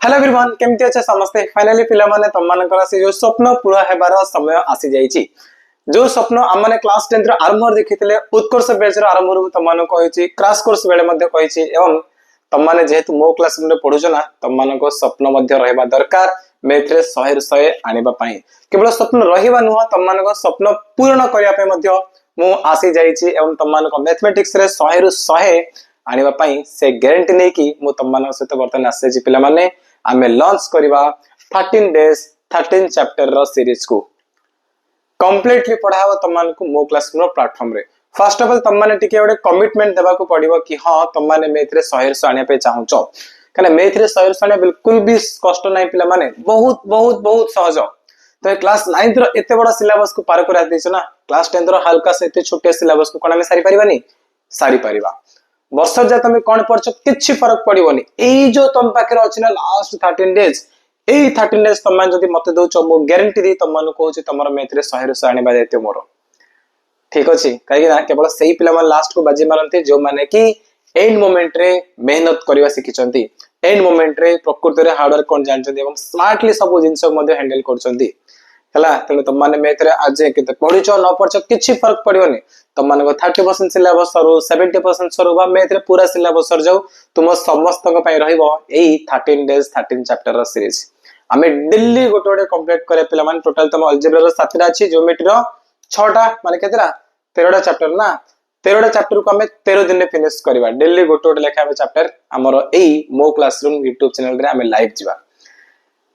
Hello everyone केमती अच्छे समस्ते फाइनली पिला माने तम मानकर से जो स्वप्न पूरा हेबार समय आसी जाईची जो स्वप्न आम माने क्लास 10 रो आरंभ देखिथिले उत्कर्ष बैच रो आरंभ रो तम माने कहिची क्रैश कोर्स बेले मध्ये कहिची एवं तम माने जेहेतु मो क्लास रे पढुछ ना तम मानको स्वप्न मध्ये रहबा दरकार मैथ रे 100 ରୁ 100 आनिबा पई केवल स्वप्न रहिबा नुह तम मानको स्वप्न पूर्ण करिया पे मध्ये मु आसी जाईची एवं तम मानको मैथमेटिक्स रे 100 ରୁ 100 आनिबा पई से गारंटी नै कि मु तम मानको सहित बर्तन आसे पिला माने आमे लॉन्च करवा 13 डेज 13 चैप्टर रो सीरीज को कंप्लीटली पढ़ावा तमन को मो क्लास रो प्लेटफॉर्म रे फर्स्ट ऑफ ऑल तम माने टिके ओडे कमिटमेंट देबा को पड़िबो कि हां तम माने मैथ रे 100 ରୁ 100 आने पे चाहूचो कने मैथ रे 100 ରୁ 100 आने बिल्कुल भी कष्ट नाही पिला माने बहुत बहुत बहुत सहज तो क्लास 9th रो एते बडा सिलेबस को पार करा दिसो ना क्लास 10th रो हल्का से एते छोटे सिलेबस को कोना में सारी परिबानी सारी परिबा वर्ष जा तुम कौन पढ़ किसी फरक पड़ोनी यही जो तुम पाखे अच्छी ना लास्ट 13 डेज यही 13 डेज तुम जब मत दौच मु गारंटी दी तुम कहूँ तुम मैथ रे 100 ରୁ 100 आने दायित्व मोर ठीक अच्छे कहीं केवल से पिला लास्ट को बाजी मारती जो मैंने कि एंड मोमेंट रे मेहनत करवा शिखिंट एंड मोमेंट रे प्रकृति रे हार्डवर्क कौन जानते स्मार्टली सब जिन हैंडल कर तेणु तुम मैंने मैथ रे आज के पढ़ीच न पढ़ किसी फर्क पड़ोनी तुम मान 30% सिलेबस सरू 70% सरू मैथ रे पूरा सिलेबस सर जाऊ तुम समस्त रही 13 डेज 13 चैप्टर सीरीज आम डेली गोटे गोटे कंप्लीट करे पिला माने टोटल तुम अलजेब्रा रो 7टा अछि ज्योमेट्री रो 6टा माने केतरा 13टा चैप्टर ना 13टा चैप्टर को हमें 13 दिन में फिनिश करबा डेली गोटे गोटे लेखा चैप्टर हमर एई मो क्लासरूम YouTube चैनल रे हमें लाइव जीवा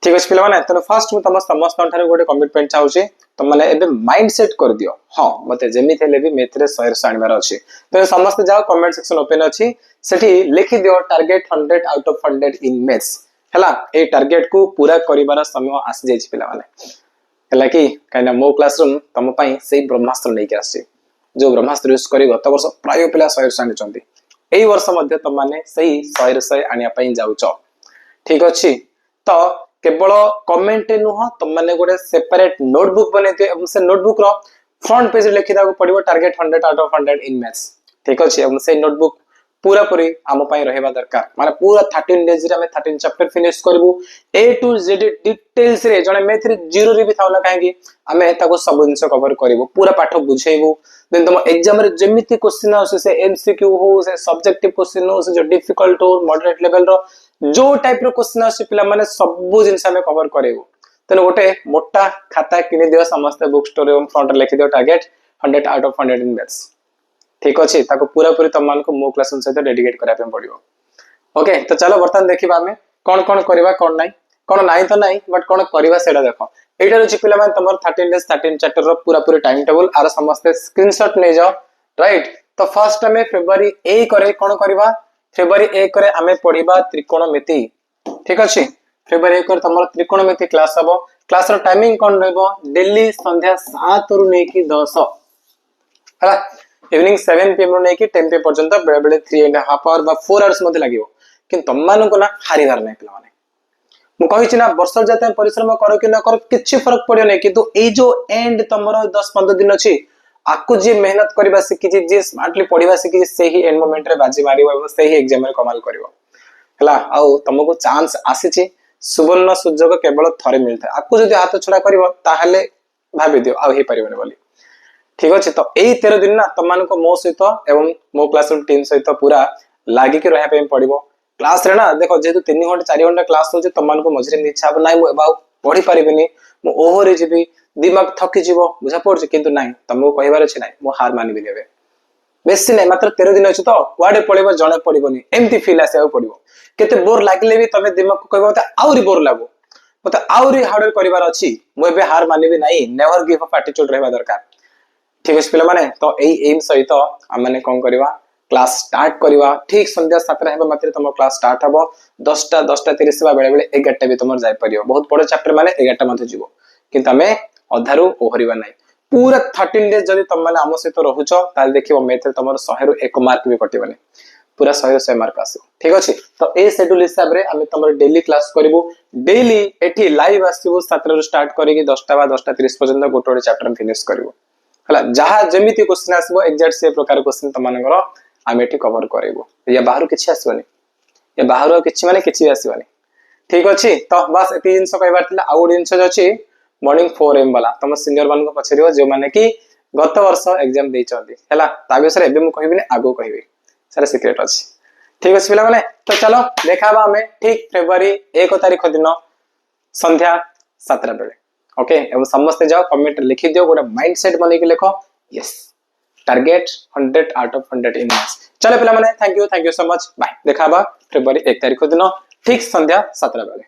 ठीक अछि पिला माने त फर्स्ट मु तम समस्त ठारे गोटे कमिटमेंट चाहूची तुम माने एबे माइंड सेट कर दियो हां मते जेमी थेले भी मैथ रे 100 ରୁ 100 आनिबार अछि तो समस्त जाओ कमेंट सेक्शन ओपन अछि सेठी लिखि दियो target 100 out of 100 in maths हला ए टारगेट को पूरा करिबार समय आसी जाय पिला माने हला कि काइना मो क्लासरूम तम पई सेही ब्रह्मास्त्र नै के आसी जो ब्रह्मास्त्र यूज करी गत वर्ष प्राय पिला 100 ରୁ 100 आनिचंती एई वर्ष मध्ये तम माने सेही 100 ରୁ 100 आनिया पई जाउचो ठीक अछि तो केवल कमेंट नुह तुम मैंने गोटे सेपरेट नोटबुक बनैते से नोटबुक रो फ्रंट पेज लिखि दाको पड़िबो target 100 out of 100 in maths ठीक अछि एवं से नोटबुक पूरा पूरी आम पई रहबा दरकार माने पूरा 13 डेज रे हम 13 चैप्टर फिनिश करबू ए टू जेड डिटेल्स रे जने मैथ रे जीरो रे भी थाउना काहेकि हमें ताको सब जिंस कवर करबो पूरा पाठ बुझेइबो देन तुम एग्जाम रे जेमिति क्वेश्चन आसे से एमसीक्यू हो से सब्जेक्टिव क्वेश्चन हो से जो डिफिकल्ट हो मॉडरेट लेवल रो जो टाइप रो क्वेश्चन आसे पिला माने सब जिंस हमें कवर करबो तेन गोटे मोटा खाता किनि दियो समस्त बुक स्टोर एवं फ्रंट लिखि दियो target 100 out of 100 in maths ठीक अछि ताको पूरा पूरी तम मान को मो क्लास सहित डेडिकेट करा पे पड़िबो ओके तो चलो बर्तन देखिबा हमें कोन कोन करबा कोन नाही तो नाही बट कोन करबा सेडा देखो एटा रछि पिला मान तमर 13 डेज 13 चैप्टर रो पूरा पूरी टाइम टेबल आर समस्त स्क्रीनशॉट ले जाओ राइट तो फर्स्ट हमें फेब्रुआरी 1 करे कोन करबा फेब्रुआरी 1 करे हमें पढिबा त्रिकोणमिति ठीक अछि फेब्रुआरी 1 करे तमर त्रिकोणमिति क्लास हबो क्लास रो टाइमिंग कोन रहबो दिल्ली संध्या 7 रु नै कि 10 हला इवनिंग 7 pm रु नै कि 10 pm पर्यंत बेले बेले 3.5 आवर बा 4 आवर्स मध्ये लागिवो किंतु तम मान को ना हारिवार नै पिला माने मु कहिछि ना वर्ष जाते परिश्रम करो कि न करो किछि फरक पड़ियो नै किंतु ए जो एंड तमरो 10-15 दिन अछि आकु जे मेहनत करबा सिखि जे स्मार्टली पढिबा सिखि से ही एंड मोमेंट रे बाजी मारिबो एवं से ही एग्जाम रे कमाल करिवो हला आउ तुमको चांस आसीछि सुवर्ण सुजोग केवल थरे मिलता आकु जदि हाथ छडा करिवो ताहले भाबि दियो आ हे परिबने बोली ठीक अछि तो एई 13 दिन ना तम मान को मो सहित एवं मो क्लासरूम टीम सहित पूरा लागि के रहया पे पड़िबो क्लास रे ना देखो जेतु 3 घंटा 4 घंटा क्लास होजे तम मान को मझरे इच्छा अब नाही मु बाउ पढी परिबेनी मु ओहरे जेबी दिमाग थकी जीवो बुझा पड़छ किंतु नाही तमको कहिबार अछि नाही मु हार मानिबि नेबे बेसी नाही मात्र 13 दिन अछि तो वाडे पळिबो जणे पडिबोनी एम्ति फील आसे पडिबो केते बोर लागले भी तमे दिमाग को कहबो त आउरी बोर लागो मते आउरी हार्डर करिवार अछि मु एबे हार मानिबि नाही नेवर गिव अप एटीट्यूड रहबा दरकार ठीक है पिला माने तो एई एम सहित हम माने कोन करबा क्लास स्टार्ट करबा ठीक संध्या 7 हेबा मात्र तुम क्लास स्टार्ट हबो 10:30 बा बेले बेले 11 भी तुम जाय परियो बहुत बड़ चैप्टर माने 11 मध्ये जीवो किंतु हमें अधारू ओहरिबा नाही पूरा 13 डेज जदी तुम माने हम सहित रहउचो ताल देखिबो मैथ रे तुमर 100 ରୁ 1 मार्क भी कटिबने पूरा 100 ରୁ 100 मार्क आसो ठीक अछि तो ए शेड्यूल हिसाब रे हम तुमर डेली क्लास करबो डेली एठी लाइव आसीबो 7 ରୁ स्टार्ट करिके 10टा बा 10:30 पर्यंत गोटोडे चैप्टर फिनिश करबो हला जहा जेमिति क्वेश्चन आसीबो एग्जैक्ट से प्रकार क्वेश्चन तमानकर हम एठी कवर करबो या बाहर किछि आसीबनी या बाहर किछि माने किछि आसीबनी ठीक अच्छी तो बस एति जिनस कहबार थिला आ गोटे जिनस अछि मॉर्निंग 4 AM वाला तुम सीनियर मान को पछरियो जो माने कि गत वर्ष एग्जाम देई चंदी हैला ता विषय एबे मु कहबी ने आगो कहबी सारा सीक्रेट अछि ठीक अछि पिला माने तो चलो देखाबा हमें ठीक फेब्रुआरी 1 तारिख दिन संध्या 7 बेले ओके एवं समस्त जाओ कमेंट लिखि दियो गोटे माइंडसेट बनै के लिखो यस target 100 out of 100 in maths चलो पिला माने thank you so much bye देखाबा फेब्रुआरी 1 तारिख दिन ठीक संध्या 7 बेले।